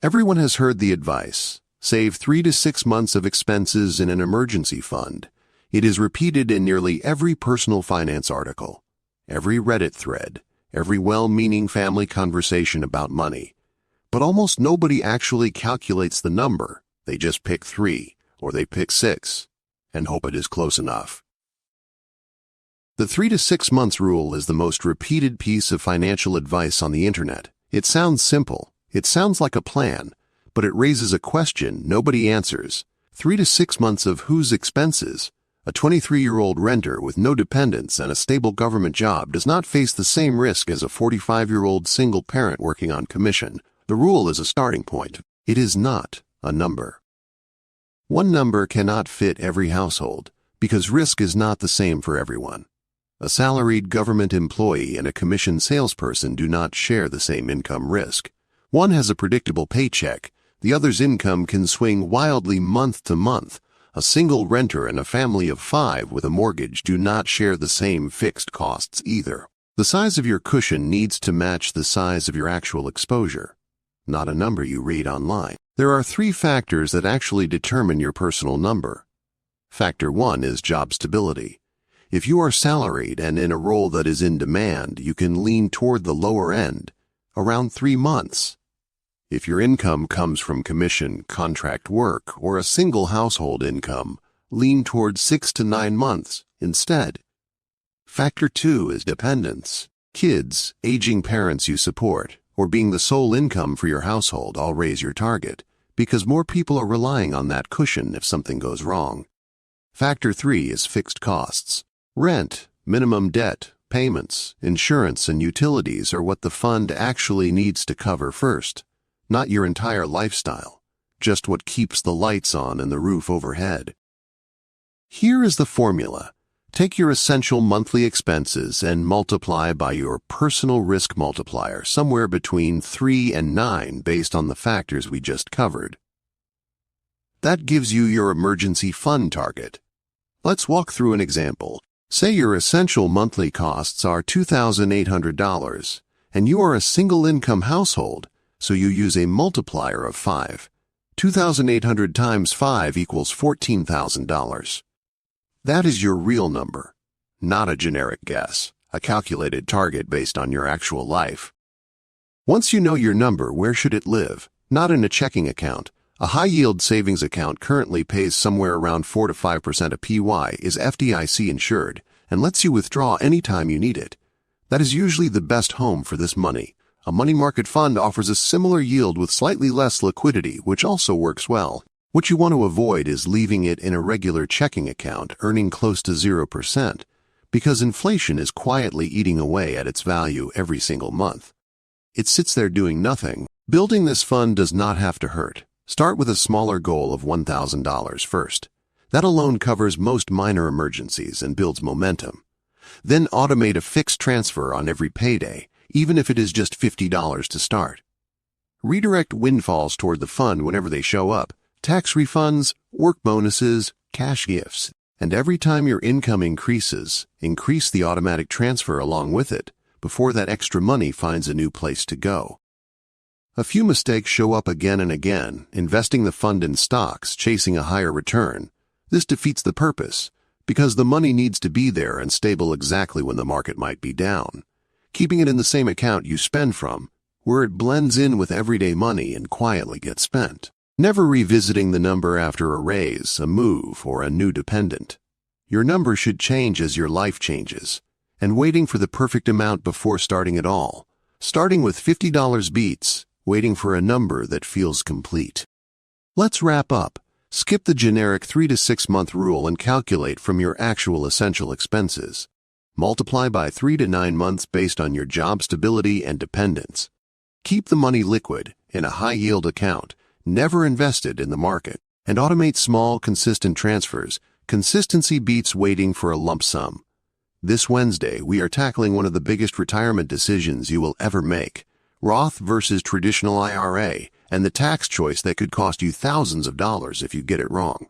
Everyone has heard the advice: save 3 to 6 months of expenses in an emergency fund. It is repeated in nearly every personal finance article, every Reddit thread, every well-meaning family conversation about money. But almost nobody actually calculates the number. They just pick 3, or they pick 6, and hope it is close enough. The 3 to 6 months rule is the most repeated piece of financial advice on the internet. It sounds simple. It sounds like a plan, but it raises a question nobody answers. 3 to 6 months of whose expenses? A 23-year-old renter with no dependents and a stable government job does not face the same risk as a 45-year-old single parent working on commission. The rule is a starting point. It is not a number. One number cannot fit every household because risk is not the same for everyone. A salaried government employee and a commissioned salesperson do not share the same income risk. One has a predictable paycheck. The other's income can swing wildly month to month. A single renter and a family of 5 with a mortgage do not share the same fixed costs either. The size of your cushion needs to match the size of your actual exposure, not a number you read online. There are 3 factors that actually determine your personal number. Factor 1 is job stability. If you are salaried and in a role that is in demand, you can lean toward the lower end, around 3 months. If your income comes from commission, contract work, or a single household income, lean toward 6 to 9 months instead. Factor 2 is dependence. Kids, aging parents you support, or being the sole income for your household all raise your target, because more people are relying on that cushion if something goes wrong. Factor 3 is fixed costs. Rent, minimum debt, payments, insurance, and utilities are what the fund actually needs to cover first. Not your entire lifestyle, just what keeps the lights on and the roof overhead. Here is the formula. Take your essential monthly expenses and multiply by your personal risk multiplier, somewhere between 3 and 9 based on the factors we just covered. That gives you your emergency fund target. Let's walk through an example. Say your essential monthly costs are $2,800, and you are a single income household, so you use a multiplier of 5. 2,800 times 5 equals $14,000. That is your real number, not a generic guess, a calculated target based on your actual life. Once you know your number, where should it live? Not in a checking account. A high-yield savings account currently pays somewhere around 4 to 5% APY, is FDIC insured, and lets you withdraw anytime you need it. That is usually the best home for this money. A money market fund offers a similar yield with slightly less liquidity, which also works well. What you want to avoid is leaving it in a regular checking account earning close to 0%, because inflation is quietly eating away at its value every single month. It sits there doing nothing. Building this fund does not have to hurt. Start with a smaller goal of $1,000 first. That alone covers most minor emergencies and builds momentum. Then automate a fixed transfer on every payday, even if it is just $50 to start. Redirect windfalls toward the fund whenever they show up. Tax refunds, work bonuses, cash gifts. And every time your income increases, increase the automatic transfer along with it, before that extra money finds a new place to go. A few mistakes show up again and again, investing the fund in stocks, chasing a higher return. This defeats the purpose, because the money needs to be there and stable exactly when the market might be down. Keeping it in the same account you spend from, where it blends in with everyday money and quietly gets spent. Never revisiting the number after a raise, a move, or a new dependent. Your number should change as your life changes, and waiting for the perfect amount before starting at all. Starting with $50 beats, waiting for a number that feels complete. Let's wrap up. Skip the generic 3 to 6 month rule and calculate from your actual essential expenses. Multiply by 3 to 9 months based on your job stability and dependence. Keep the money liquid in a high-yield account, never invested in the market, and automate small, consistent transfers. Consistency beats waiting for a lump sum. This Wednesday, we are tackling one of the biggest retirement decisions you will ever make: Roth versus traditional IRA, and the tax choice that could cost you thousands of dollars if you get it wrong.